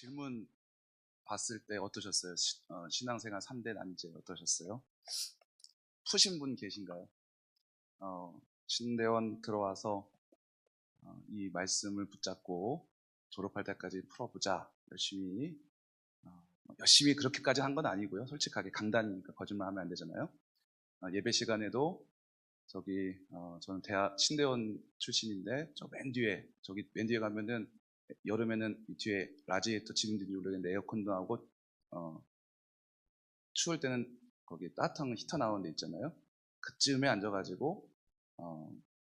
질문 봤을 때 어떠셨어요? 신앙생활 3대 난제 어떠셨어요? 푸신 분 계신가요? 신대원 들어와서 이 말씀을 붙잡고 졸업할 때까지 풀어보자. 열심히 그렇게까지 한 건 아니고요. 솔직하게 강단이니까 거짓말하면 안 되잖아요. 예배 시간에도 저는 신대원 출신인데 저 맨 뒤에 가면은 여름에는 이 뒤에 라지에이터 지금도 누르는데 에어컨도 나오고 추울 때는 거기 따뜻한 히터 나오는 데 있잖아요. 그쯤에 앉아가지고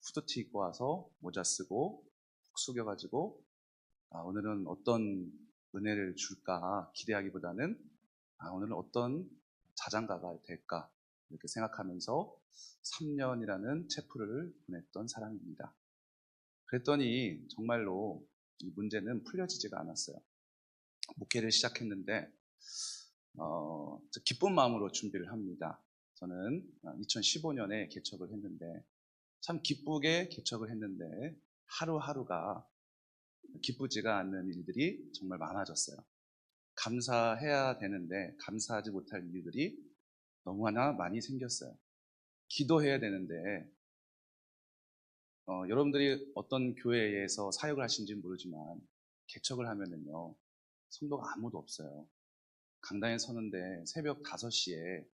후드티 입고 와서 모자 쓰고 푹 숙여가지고 오늘은 어떤 은혜를 줄까 기대하기보다는 오늘은 어떤 자장가가 될까 이렇게 생각하면서 3년이라는 체프를 보냈던 사람입니다. 그랬더니 정말로 이 문제는 풀려지지가 않았어요. 목회를 시작했는데 기쁜 마음으로 준비를 합니다. 저는 2015년에 개척을 했는데 참 기쁘게 개척을 했는데 하루하루가 기쁘지가 않는 일들이 정말 많아졌어요. 감사해야 되는데 감사하지 못할 일들이 너무나 많이 생겼어요. 기도해야 되는데 여러분들이 어떤 교회에서 사역을 하신지 모르지만 개척을 하면은요 성도가 아무도 없어요. 강당에 서는데 새벽 5시에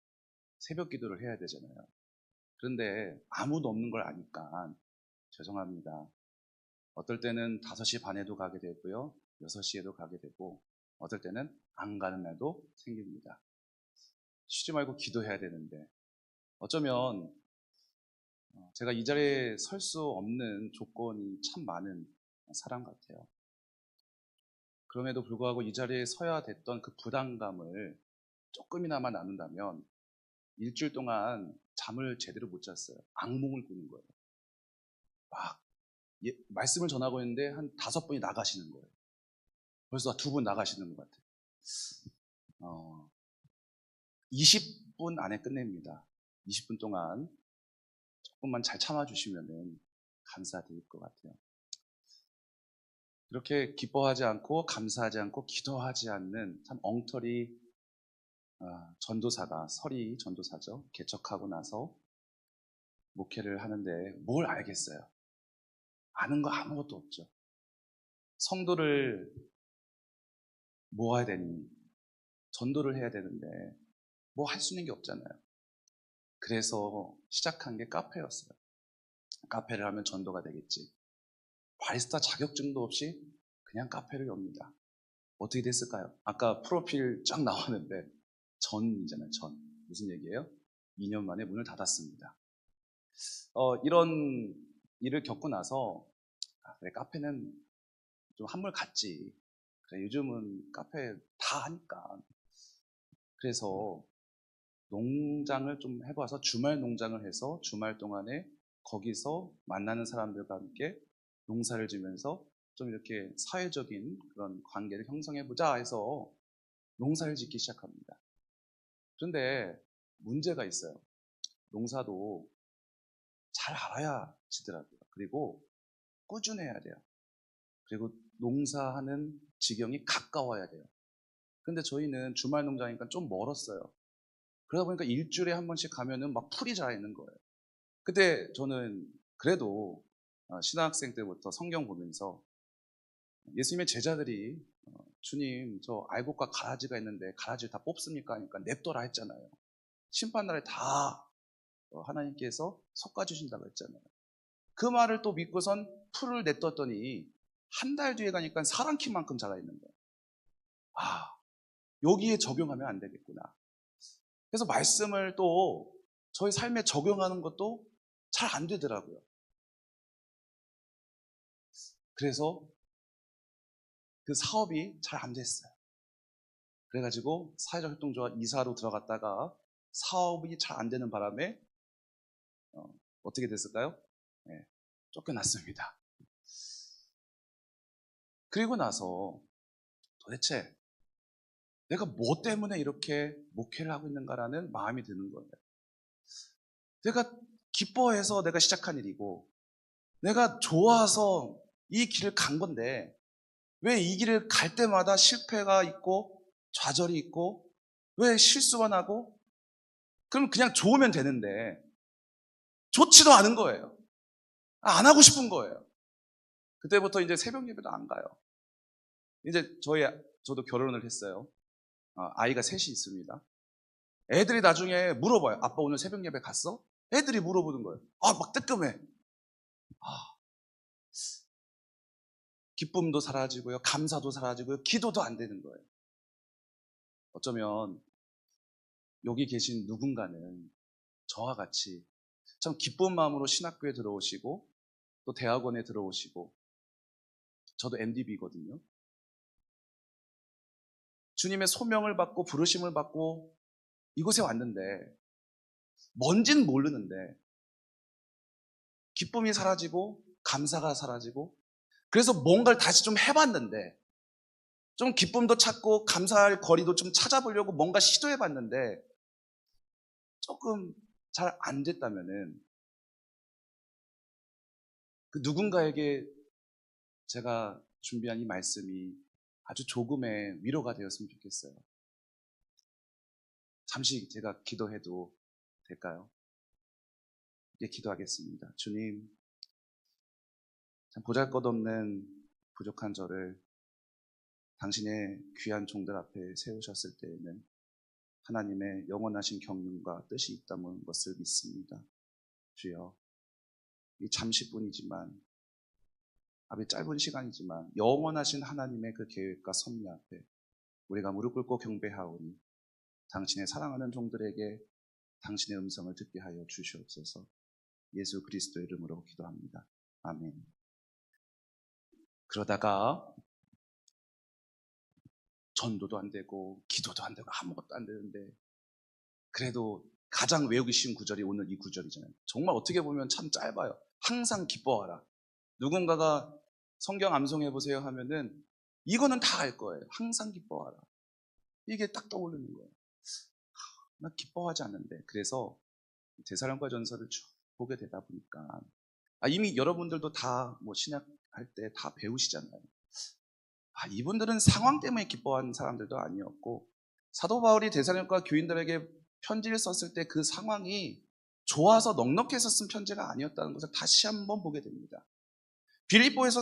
새벽 기도를 해야 되잖아요. 그런데 아무도 없는 걸 아니까 죄송합니다. 어떨 때는 5시 반에도 가게 되고요. 6시에도 가게 되고 어떨 때는 안 가는 날도 생깁니다. 쉬지 말고 기도해야 되는데 어쩌면 제가 이 자리에 설 수 없는 조건이 참 많은 사람 같아요. 그럼에도 불구하고 이 자리에 서야 됐던 그 부담감을 조금이나마 나눈다면 일주일 동안 잠을 제대로 못 잤어요. 악몽을 꾸는 거예요. 막 말씀을 전하고 있는데 한 5분이 나가시는 거예요. 벌써 2분 나가시는 것 같아요. 20분 안에 끝냅니다. 20분 동안 조금만 잘 참아주시면 감사드릴 것 같아요. 이렇게 기뻐하지 않고 감사하지 않고 기도하지 않는 참 엉터리 전도사가 설이 전도사죠. 개척하고 나서 목회를 하는데 뭘 알겠어요. 아는 거 아무것도 없죠. 성도를 모아야 되니 전도를 해야 되는데 뭐 할 수 있는 게 없잖아요. 그래서 시작한 게 카페였어요. 카페를 하면 전도가 되겠지. 바리스타 자격증도 없이 그냥 카페를 엽니다. 어떻게 됐을까요? 아까 프로필 쫙 나왔는데 전이잖아요. 전. 무슨 얘기예요? 2년 만에 문을 닫았습니다. 이런 일을 겪고 나서 그래, 카페는 좀 한물 갔지. 그래, 요즘은 카페 다 하니까. 그래서 농장을 좀 해봐서 주말 농장을 해서 주말 동안에 거기서 만나는 사람들과 함께 농사를 지면서 좀 이렇게 사회적인 그런 관계를 형성해보자 해서 농사를 짓기 시작합니다. 그런데 문제가 있어요. 농사도 잘 알아야 지더라고요. 그리고 꾸준해야 돼요. 그리고 농사하는 지경이 가까워야 돼요. 근데 저희는 주말 농장이니까 좀 멀었어요. 그러다 보니까 일주일에 한 번씩 가면은 막 풀이 자라 있는 거예요. 그때 저는 그래도 신학생 때부터 성경 보면서 예수님의 제자들이 주님 저 알곡과 가라지가 있는데 가라지를 다 뽑습니까? 하니까 냅둬라 했잖아요. 심판날에 다 하나님께서 솎아주신다고 했잖아요. 그 말을 또 믿고선 풀을 냅뒀더니 한 달 뒤에 가니까 사람 키만큼 자라 있는 거예요. 여기에 적용하면 안 되겠구나. 그래서 말씀을 또 저희 삶에 적용하는 것도 잘 안 되더라고요. 그래서 그 사업이 잘 안 됐어요. 그래가지고 사회적 협동조합 이사로 들어갔다가 사업이 잘 안 되는 바람에 어떻게 됐을까요? 네, 쫓겨났습니다. 그리고 나서 도대체 내가 뭐 때문에 이렇게 목회를 하고 있는가라는 마음이 드는 거예요. 내가 기뻐해서 내가 시작한 일이고 내가 좋아서 이 길을 간 건데 왜 이 길을 갈 때마다 실패가 있고 좌절이 있고 왜 실수가 나고 그럼 그냥 좋으면 되는데 좋지도 않은 거예요. 안 하고 싶은 거예요. 그때부터 이제 새벽 예배도 안 가요. 이제 저도 결혼을 했어요. 아이가 셋이 있습니다. 애들이 나중에 물어봐요. 아빠 오늘 새벽 예배 갔어? 애들이 물어보는 거예요. 막 뜨끔해. 기쁨도 사라지고요. 감사도 사라지고요. 기도도 안 되는 거예요. 어쩌면 여기 계신 누군가는 저와 같이 참 기쁜 마음으로 신학교에 들어오시고 또 대학원에 들어오시고 저도 MDB거든요. 주님의 소명을 받고 부르심을 받고 이곳에 왔는데 뭔진 모르는데 기쁨이 사라지고 감사가 사라지고 그래서 뭔가를 다시 좀 해봤는데 좀 기쁨도 찾고 감사할 거리도 좀 찾아보려고 뭔가 시도해봤는데 조금 잘 안 됐다면은 그 누군가에게 제가 준비한 이 말씀이 아주 조금의 위로가 되었으면 좋겠어요. 잠시 제가 기도해도 될까요? 이제 기도하겠습니다. 주님, 참 보잘것없는 부족한 저를 당신의 귀한 종들 앞에 세우셨을 때에는 하나님의 영원하신 경륜과 뜻이 있다는 것을 믿습니다. 주여, 이 잠시뿐이지만 아주 짧은 시간이지만 영원하신 하나님의 그 계획과 섭리 앞에 우리가 무릎 꿇고 경배하오니 당신의 사랑하는 종들에게 당신의 음성을 듣게 하여 주시옵소서. 예수 그리스도의 이름으로 기도합니다. 아멘. 그러다가 전도도 안 되고 기도도 안 되고 아무것도 안 되는데 그래도 가장 외우기 쉬운 구절이 오늘 이 구절이잖아요. 정말 어떻게 보면 참 짧아요. 항상 기뻐하라. 누군가가 성경 암송해 보세요 하면은 이거는 다 알 거예요. 항상 기뻐하라. 이게 딱 떠오르는 거예요. 나 기뻐하지 않는데. 그래서 데살로니가 전서를 쭉 보게 되다 보니까 이미 여러분들도 다 신약할 때 다 배우시잖아요. 이분들은 상황 때문에 기뻐하는 사람들도 아니었고 사도 바울이 데살로니가 교인들에게 편지를 썼을 때 그 상황이 좋아서 넉넉해서 쓴 편지가 아니었다는 것을 다시 한번 보게 됩니다. 빌립보에서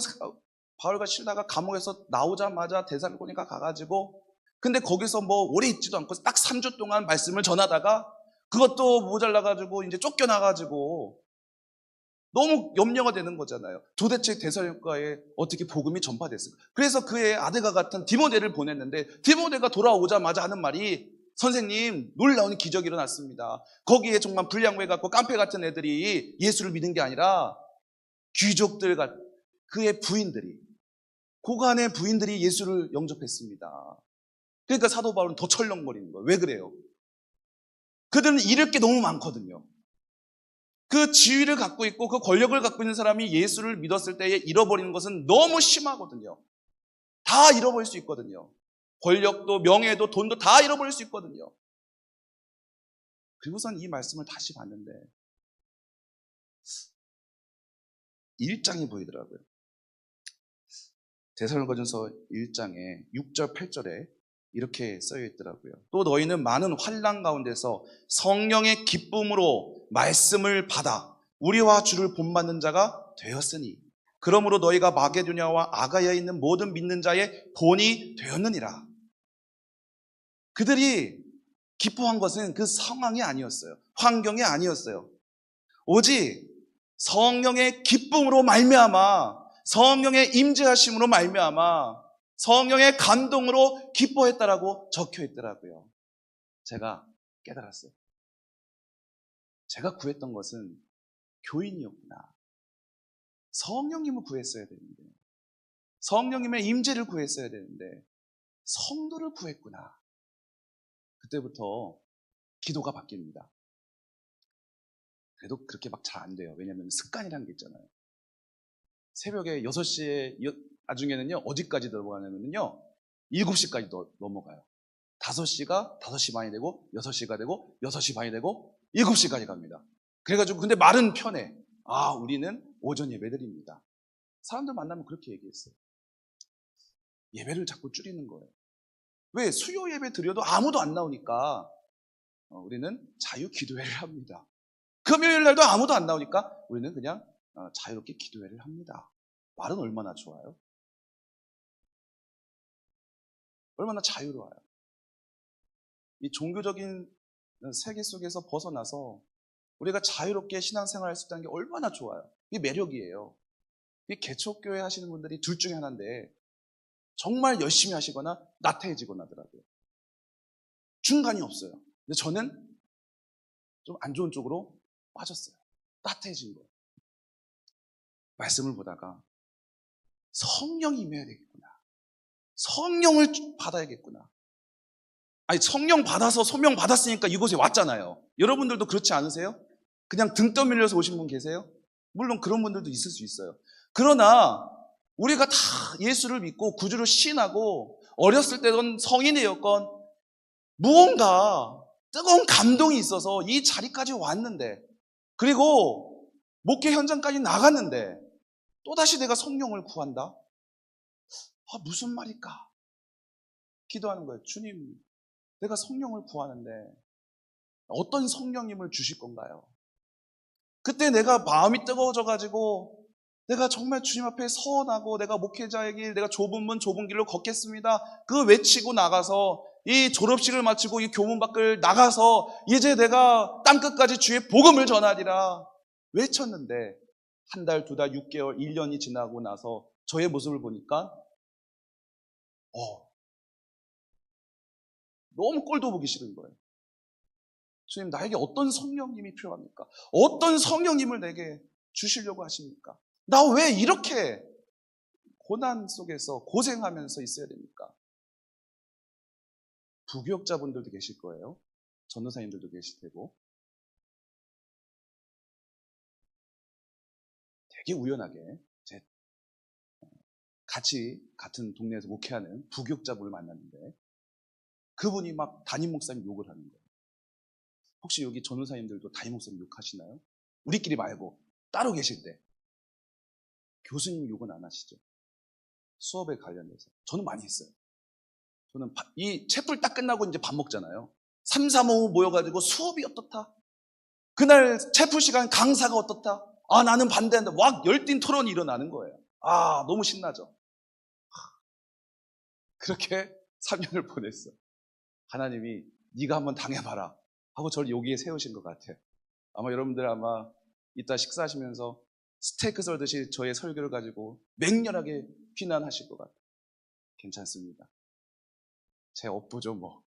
바울과 실라가 감옥에서 나오자마자 데살로니가 가가지고 근데 거기서 오래 있지도 않고 딱 3주 동안 말씀을 전하다가 그것도 모자라가지고 이제 쫓겨나가지고 너무 염려가 되는 거잖아요. 도대체 데살로니가에 어떻게 복음이 전파됐을까? 그래서 그의 아들과 같은 디모데를 보냈는데 디모데가 돌아오자마자 하는 말이 선생님 놀라운 기적이 일어났습니다. 거기에 정말 불량배 같고 깡패 같은 애들이 예수를 믿은 게 아니라 귀족들 같은 그의 부인들이 고간의 부인들이 예수를 영접했습니다. 그러니까 사도 바울은 더 철렁거리는 거예요. 왜 그래요? 그들은 잃을 게 너무 많거든요. 그 지위를 갖고 있고 그 권력을 갖고 있는 사람이 예수를 믿었을 때에 잃어버리는 것은 너무 심하거든요. 다 잃어버릴 수 있거든요. 권력도 명예도 돈도 다 잃어버릴 수 있거든요. 그리고선 이 말씀을 다시 봤는데 1장이 보이더라고요. 데살로니가전서 1장에 6절 8절에 이렇게 써여 있더라고요. 또 너희는 많은 환난 가운데서 성령의 기쁨으로 말씀을 받아 우리와 주를 본받는 자가 되었으니 그러므로 너희가 마게도냐와 아가야에 있는 모든 믿는 자의 본이 되었느니라. 그들이 기뻐한 것은 그 상황이 아니었어요. 환경이 아니었어요. 오직 성령의 기쁨으로 말미암아 성령의 임재하심으로 말미암아 성령의 감동으로 기뻐했다라고 적혀 있더라고요. 제가 깨달았어요. 제가 구했던 것은 교인이었구나. 성령님을 구했어야 되는데 성령님의 임재를 구했어야 되는데 성도를 구했구나. 그때부터 기도가 바뀝니다. 그래도 그렇게 막 잘 안 돼요. 왜냐하면 습관이라는 게 있잖아요. 새벽에 6시에 나중에는요 어디까지 넘어가냐면요 7시까지 넘어가요. 5시가 5시 반이 되고 6시가 되고 6시 반이 되고 7시까지 갑니다. 그래가지고 근데 말은 편해. 우리는 오전 예배드립니다. 사람들 만나면 그렇게 얘기했어요. 예배를 자꾸 줄이는 거예요. 왜? 수요 예배 드려도 아무도 안 나오니까 우리는 자유 기도회를 합니다. 금요일 날도 아무도 안 나오니까 우리는 그냥 자유롭게 기도회를 합니다. 말은 얼마나 좋아요? 얼마나 자유로워요. 이 종교적인 세계 속에서 벗어나서 우리가 자유롭게 신앙생활 할 수 있다는 게 얼마나 좋아요. 이게 매력이에요. 이 개척교회 하시는 분들이 둘 중에 하나인데 정말 열심히 하시거나 나태해지거나 하더라고요. 중간이 없어요. 근데 저는 좀 안 좋은 쪽으로 빠졌어요. 나태해진 거예요. 말씀을 보다가 성령이 임해야 되겠구나. 성령을 받아야겠구나. 아니, 성령 받아서 소명 받았으니까 이곳에 왔잖아요. 여러분들도 그렇지 않으세요? 그냥 등 떠밀려서 오신 분 계세요? 물론 그런 분들도 있을 수 있어요. 그러나 우리가 다 예수를 믿고 구주를 시인하고 어렸을 때든 성인이었건 무언가 뜨거운 감동이 있어서 이 자리까지 왔는데, 그리고 목회 현장까지 나갔는데 또다시 내가 성령을 구한다? 무슨 말일까? 기도하는 거예요. 주님, 내가 성령을 구하는데 어떤 성령님을 주실 건가요? 그때 내가 마음이 뜨거워져가지고 내가 정말 주님 앞에 서원하고 내가 목회자의 길, 내가 좁은 문 좁은 길로 걷겠습니다. 그 외치고 나가서 이 졸업식을 마치고 이 교문 밖을 나가서 이제 내가 땅끝까지 주의 복음을 전하리라 외쳤는데, 한 달, 두 달, 6개월, 1년이 지나고 나서 저의 모습을 보니까 너무 꼴도 보기 싫은 거예요. 주님, 나에게 어떤 성령님이 필요합니까? 어떤 성령님을 내게 주시려고 하십니까? 나 왜 이렇게 고난 속에서 고생하면서 있어야 됩니까? 부교육자분들도 계실 거예요. 전도사님들도 계실 테고. 되게 우연하게 같이 같은 동네에서 목회하는 부교육자분을 만났는데 그분이 막 담임 목사님 욕을 하는 거예요. 혹시 여기 전도사님들도 담임 목사님 욕하시나요? 우리끼리 말고 따로 계실 때 교수님 욕은 안 하시죠? 수업에 관련해서. 저는 많이 했어요. 저는 이 채플 딱 끝나고 이제 밥 먹잖아요. 3, 4, 5 모여가지고 수업이 어떻다? 그날 채플 시간 강사가 어떻다? 나는 반대한다. 막 열띤 토론이 일어나는 거예요. 너무 신나죠? 그렇게 3년을 보냈어요. 하나님이 네가 한번 당해봐라 하고 저를 여기에 세우신 것 같아요. 아마 여러분들 이따 식사하시면서 스테이크 썰듯이 저의 설교를 가지고 맹렬하게 비난하실 것 같아요. 괜찮습니다. 제 업보죠 뭐.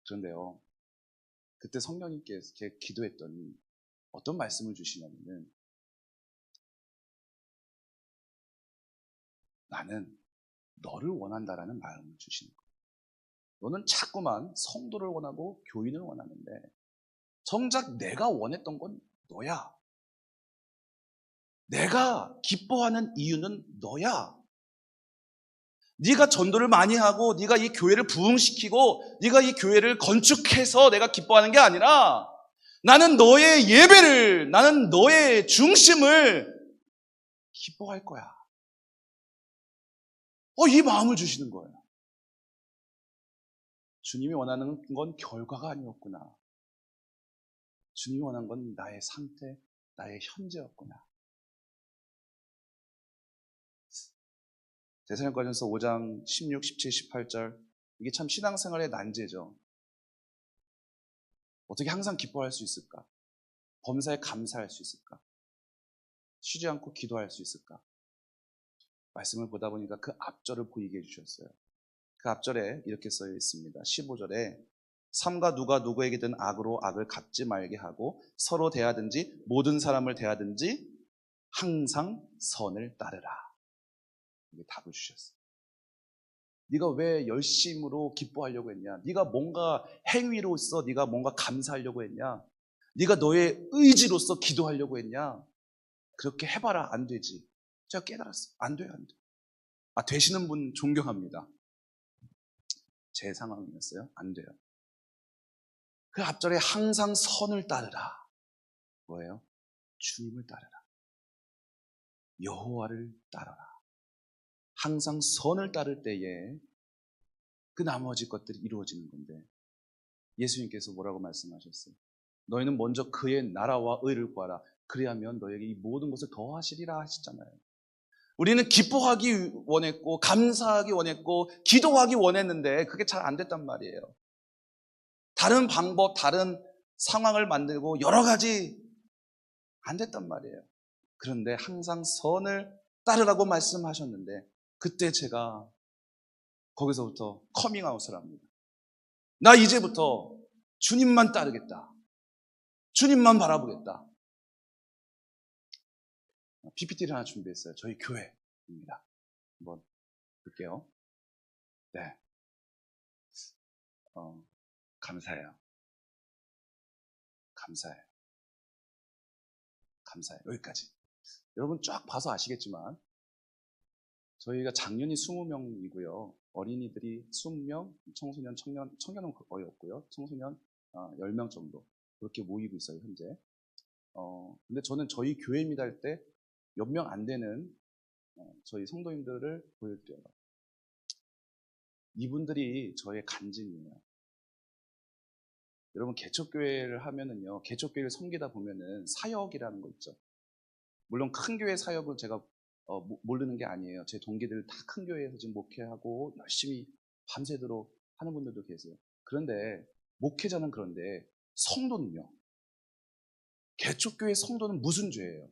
그런데요, 그때 성령님께 기도했더니 어떤 말씀을 주시냐면은, 나는 너를 원한다라는 마음을 주시는 거예요. 너는 자꾸만 성도를 원하고 교인을 원하는데 정작 내가 원했던 건 너야. 내가 기뻐하는 이유는 너야. 네가 전도를 많이 하고 네가 이 교회를 부흥시키고 네가 이 교회를 건축해서 내가 기뻐하는 게 아니라 나는 너의 예배를, 나는 너의 중심을 기뻐할 거야. 이 마음을 주시는 거예요. 주님이 원하는 건 결과가 아니었구나. 주님이 원하는 건 나의 상태, 나의 현재였구나. 데살로니가전서 5장 16, 17, 18절, 이게 참 신앙생활의 난제죠. 어떻게 항상 기뻐할 수 있을까? 범사에 감사할 수 있을까? 쉬지 않고 기도할 수 있을까? 말씀을 보다 보니까 그 앞절을 보이게 해주셨어요. 그 앞절에 이렇게 써 있습니다. 15절에 삼가 누가 누구에게든 악으로 악을 갚지 말게 하고 서로 대하든지 모든 사람을 대하든지 항상 선을 따르라. 이게 답을 주셨어요. 네가 왜 열심으로 기뻐하려고 했냐? 네가 뭔가 행위로서 네가 뭔가 감사하려고 했냐? 네가 너의 의지로서 기도하려고 했냐? 그렇게 해봐라. 안 되지. 제가 깨달았어요. 안 돼요, 안 돼. 되시는 분 존경합니다. 제 상황이었어요. 안 돼요. 그 앞절에 항상 선을 따르라. 뭐예요? 주님을 따르라. 여호와를 따르라. 항상 선을 따를 때에 그 나머지 것들이 이루어지는 건데, 예수님께서 뭐라고 말씀하셨어요? 너희는 먼저 그의 나라와 의를 구하라. 그리하면 너에게 이 모든 것을 더하시리라 하셨잖아요. 우리는 기뻐하기 원했고 감사하기 원했고 기도하기 원했는데 그게 잘 안 됐단 말이에요. 다른 방법, 다른 상황을 만들고 여러 가지 안 됐단 말이에요. 그런데 항상 선을 따르라고 말씀하셨는데, 그때 제가 거기서부터 커밍아웃을 합니다. 나 이제부터 주님만 따르겠다. 주님만 바라보겠다. PPT를 하나 준비했어요. 저희 교회입니다. 한번 볼게요. 네. 감사해요. 감사해요. 감사해요. 여기까지. 여러분 쫙 봐서 아시겠지만 저희가 작년이 20명이고요. 어린이들이 20명, 청소년은 거의 없고요. 청소년 10명 정도 그렇게 모이고 있어요, 현재. 근데 저는 저희 교회입니다 할 때 몇 명 안 되는 저희 성도님들을 보여드려요. 이분들이 저의 간증이에요. 여러분 개척교회를 하면은요, 개척교회를 섬기다 보면은 사역이라는 거 있죠. 물론 큰 교회 사역은 제가 모르는 게 아니에요. 제 동기들 다 큰 교회에서 지금 목회하고 열심히 밤새도록 하는 분들도 계세요. 그런데 목회자는 그런데 성도는요, 개척교회 성도는 무슨 죄예요?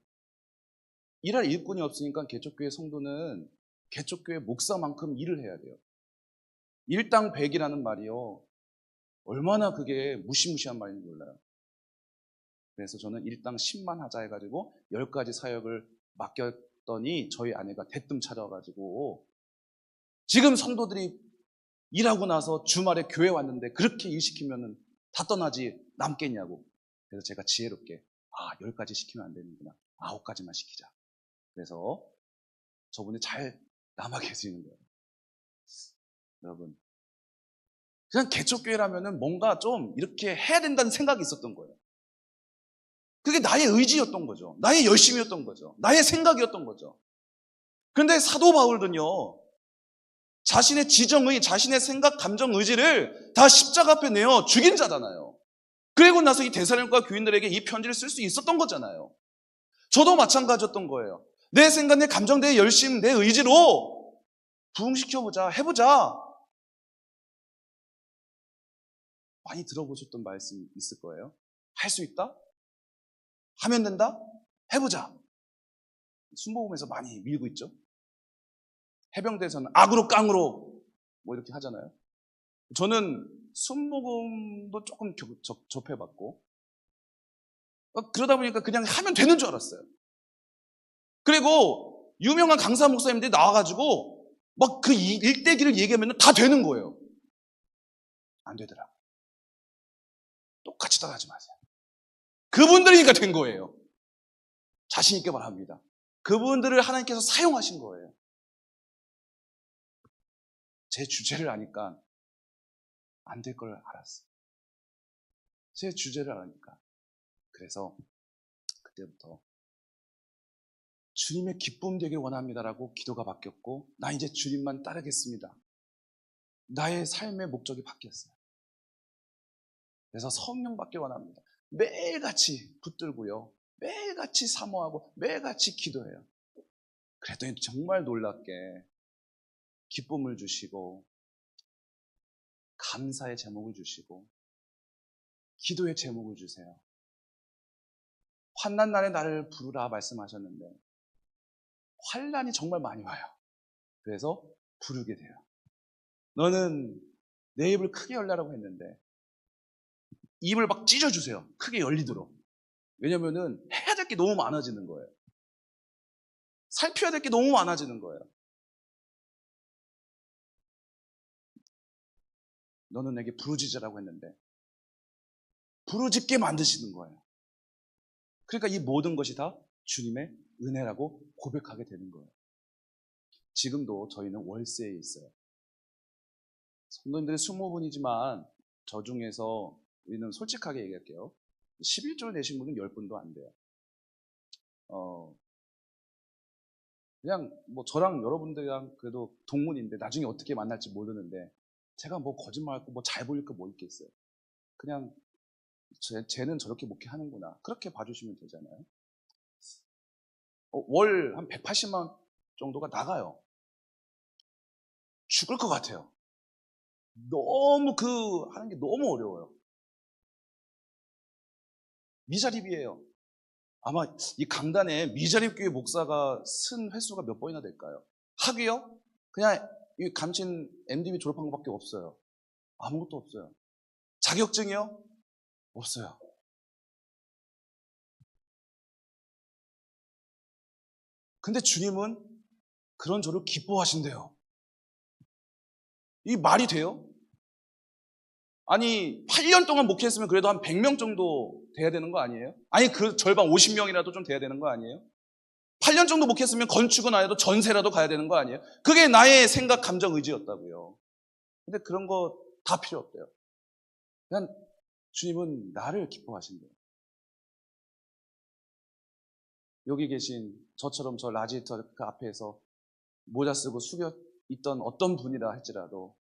일할 일꾼이 없으니까 개척교회 성도는 개척교회 목사만큼 일을 해야 돼요. 일당 100이라는 말이요, 얼마나 그게 무시무시한 말인지 몰라요. 그래서 저는 일당 10만 하자 해가지고 10가지 사역을 맡겼더니 저희 아내가 대뜸 찾아와가지고, 지금 성도들이 일하고 나서 주말에 교회 왔는데 그렇게 일 시키면 다 떠나지 남겠냐고. 그래서 제가 지혜롭게 10가지 시키면 안 되는구나, 9가지만 시키자. 그래서 저분이 잘 남아 계시는 거예요. 여러분, 그냥 개척교회라면은 뭔가 좀 이렇게 해야 된다는 생각이 있었던 거예요. 그게 나의 의지였던 거죠. 나의 열심이었던 거죠. 나의 생각이었던 거죠. 그런데 사도 바울은요, 자신의 지정의, 자신의 생각, 감정, 의지를 다 십자가 앞에 내어 죽인 자잖아요. 그리고 나서 이 데살로니가 교인들에게 이 편지를 쓸 수 있었던 거잖아요. 저도 마찬가지였던 거예요. 내 생각, 내 감정, 내 열심, 내 의지로 부흥시켜보자, 해보자. 많이 들어보셨던 말씀 있을 거예요. 할 수 있다? 하면 된다? 해보자. 순복음에서 많이 밀고 있죠. 해병대에서는 악으로 깡으로 뭐 이렇게 하잖아요. 저는 순복음도 조금 접해봤고, 그러다 보니까 그냥 하면 되는 줄 알았어요. 그리고 유명한 강사 목사님들이 나와가지고 막 그 일대기를 얘기하면 다 되는 거예요. 안 되더라고요. 똑같이 따라하지 마세요. 그분들이니까 된 거예요. 자신 있게 말합니다. 그분들을 하나님께서 사용하신 거예요. 제 주제를 아니까 안 될 걸 알았어요. 제 주제를 아니까. 그래서 그때부터 주님의 기쁨 되길 원합니다라고 기도가 바뀌었고, 나 이제 주님만 따르겠습니다. 나의 삶의 목적이 바뀌었어요. 그래서 성령 받길 원합니다. 매일같이 붙들고요, 매일같이 사모하고 매일같이 기도해요. 그랬더니 정말 놀랍게 기쁨을 주시고 감사의 제목을 주시고 기도의 제목을 주세요. 환난 날에 나를 부르라 말씀하셨는데 환난이 정말 많이 와요. 그래서 부르게 돼요. 너는 내 입을 크게 열라라고 했는데 입을 막 찢어주세요. 크게 열리도록. 왜냐면은 해야 될 게 너무 많아지는 거예요. 살펴야 될 게 너무 많아지는 거예요. 너는 내게 부르짖으라고 했는데 부르짖게 만드시는 거예요. 그러니까 이 모든 것이 다 주님의 은혜라고 고백하게 되는 거예요. 지금도 저희는 월세에 있어요. 성도님들이 20분이지만 저 중에서 우리는 솔직하게 얘기할게요. 11조를 내신 분은 10분도 안 돼요. 그냥 뭐 저랑 여러분들이랑 그래도 동문인데 나중에 어떻게 만날지 모르는데 제가 뭐 거짓말하고 뭐 잘 보일 거 뭐 있겠어요. 그냥 쟤는 저렇게 목회하는구나. 그렇게 봐주시면 되잖아요. 월 한 180만 정도가 나가요. 죽을 것 같아요. 너무 하는 게 너무 어려워요. 미자립이에요. 아마 이 강단에 미자립교회 목사가 쓴 횟수가 몇 번이나 될까요? 학위요? 그냥 이 감친 MDB 졸업한 것밖에 없어요. 아무것도 없어요. 자격증이요? 없어요. 근데 주님은 그런 저를 기뻐하신대요. 이 말이 돼요? 아니 8년 동안 목회했으면 그래도 한 100명 정도 돼야 되는 거 아니에요? 아니 그 절반 50명이라도 좀 돼야 되는 거 아니에요? 8년 정도 목회했으면 건축은 아니어도 전세라도 가야 되는 거 아니에요? 그게 나의 생각, 감정, 의지였다고요. 근데 그런 거 다 필요 없대요. 그냥 주님은 나를 기뻐하신대요. 여기 계신 저처럼 저 라지에이터 그 앞에서 모자 쓰고 숙여 있던 어떤 분이라 할지라도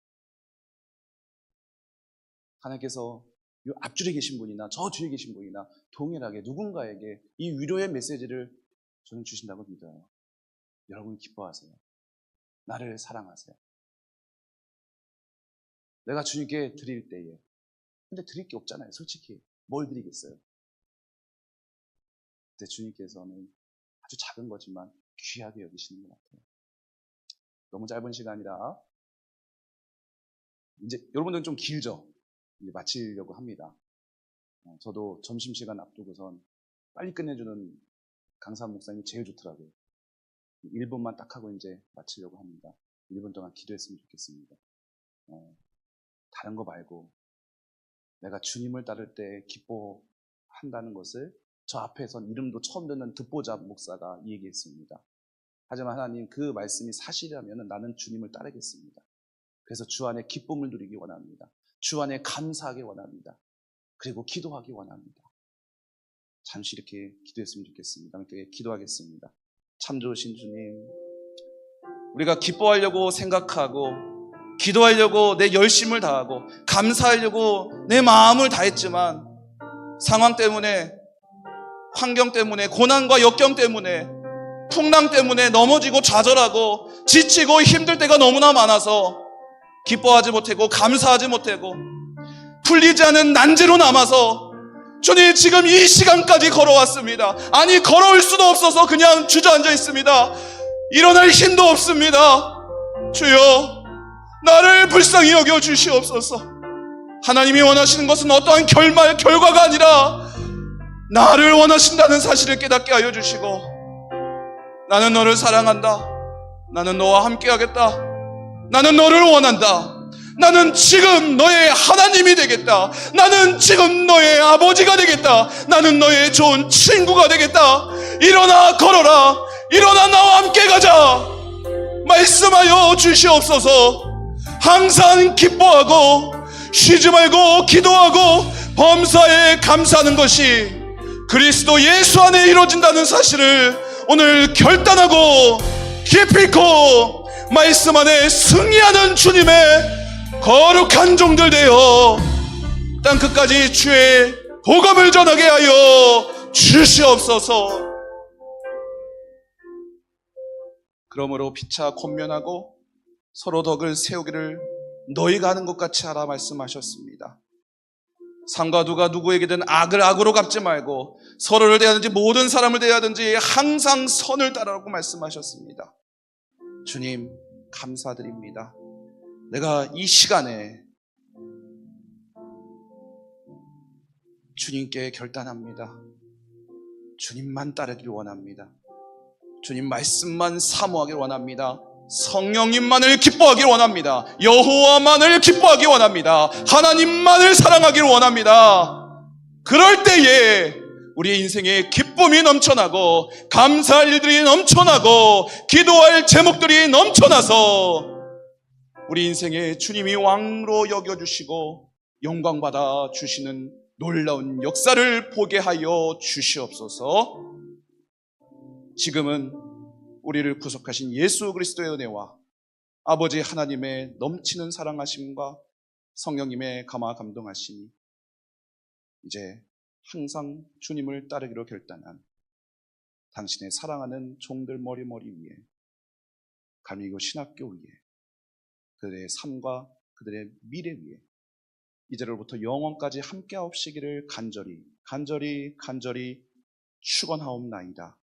하나님께서 이 앞줄에 계신 분이나 저 뒤에 계신 분이나 동일하게 누군가에게 이 위로의 메시지를 저는 주신다고 믿어요. 여러분 기뻐하세요. 나를 사랑하세요. 내가 주님께 드릴 때에 근데 드릴 게 없잖아요. 솔직히 뭘 드리겠어요. 근데 주님께서는 아주 작은 거지만 귀하게 여기시는 것 같아요. 너무 짧은 시간이라 이제 여러분들은 좀 길죠. 이제 마치려고 합니다. 저도 점심시간 앞두고선 빨리 끝내주는 강사 목사님이 제일 좋더라고요. 1분만 딱 하고 이제 마치려고 합니다. 1분 동안 기도했으면 좋겠습니다. 다른 거 말고 내가 주님을 따를 때 기뻐한다는 것을 저 앞에선 이름도 처음 듣는 듣보잡 목사가 얘기했습니다. 하지만 하나님 그 말씀이 사실이라면 나는 주님을 따르겠습니다. 그래서 주 안에 기쁨을 누리기 원합니다. 주 안에 감사하기 원합니다. 그리고 기도하기 원합니다. 잠시 이렇게 기도했으면 좋겠습니다. 함께 기도하겠습니다. 참 좋으신 주님, 우리가 기뻐하려고 생각하고 기도하려고 내 열심을 다하고 감사하려고 내 마음을 다했지만 상황 때문에, 환경 때문에, 고난과 역경 때문에, 풍랑 때문에 넘어지고 좌절하고 지치고 힘들 때가 너무나 많아서 기뻐하지 못하고 감사하지 못하고 풀리지 않은 난제로 남아서 주님 지금 이 시간까지 걸어왔습니다. 아니 걸어올 수도 없어서 그냥 주저앉아 있습니다. 일어날 힘도 없습니다. 주여 나를 불쌍히 여겨 주시옵소서. 하나님이 원하시는 것은 어떠한 결과가 아니라 나를 원하신다는 사실을 깨닫게 하여 주시고 나는 너를 사랑한다. 나는 너와 함께하겠다. 나는 너를 원한다. 나는 지금 너의 하나님이 되겠다. 나는 지금 너의 아버지가 되겠다. 나는 너의 좋은 친구가 되겠다. 일어나 걸어라. 일어나 나와 함께 가자. 말씀하여 주시옵소서. 항상 기뻐하고 쉬지 말고 기도하고 범사에 감사하는 것이 그리스도 예수 안에 이루어진다는 사실을 오늘 결단하고 기필코 말씀 안에 승리하는 주님의 거룩한 종들 되어 땅끝까지 주의 복음을 전하게 하여 주시옵소서. 그러므로 피차 권면하고 서로 덕을 세우기를 너희가 하는 것 같이 하라 말씀하셨습니다. 상과 누가 누구에게든 악을 악으로 갚지 말고 서로를 대하든지 모든 사람을 대하든지 항상 선을 따르라고 말씀하셨습니다. 주님 감사드립니다. 내가 이 시간에 주님께 결단합니다. 주님만 따르기를 원합니다. 주님 말씀만 사모하기를 원합니다. 성령님만을 기뻐하기를 원합니다. 여호와만을 기뻐하기를 원합니다. 하나님만을 사랑하기를 원합니다. 그럴 때에 우리의 인생에 기쁨이 넘쳐나고 감사할 일들이 넘쳐나고 기도할 제목들이 넘쳐나서 우리 인생에 주님이 왕으로 여겨주시고 영광받아 주시는 놀라운 역사를 보게 하여 주시옵소서. 지금은 우리를 구속하신 예수 그리스도의 은혜와 아버지 하나님의 넘치는 사랑하심과 성령님의 감화 감동하심이 이제 항상 주님을 따르기로 결단한 당신의 사랑하는 종들 머리 위에 감리교 신학교 위에 그들의 삶과 그들의 미래 위에 이제로부터 영원까지 함께하옵시기를 간절히 축원하옵나이다.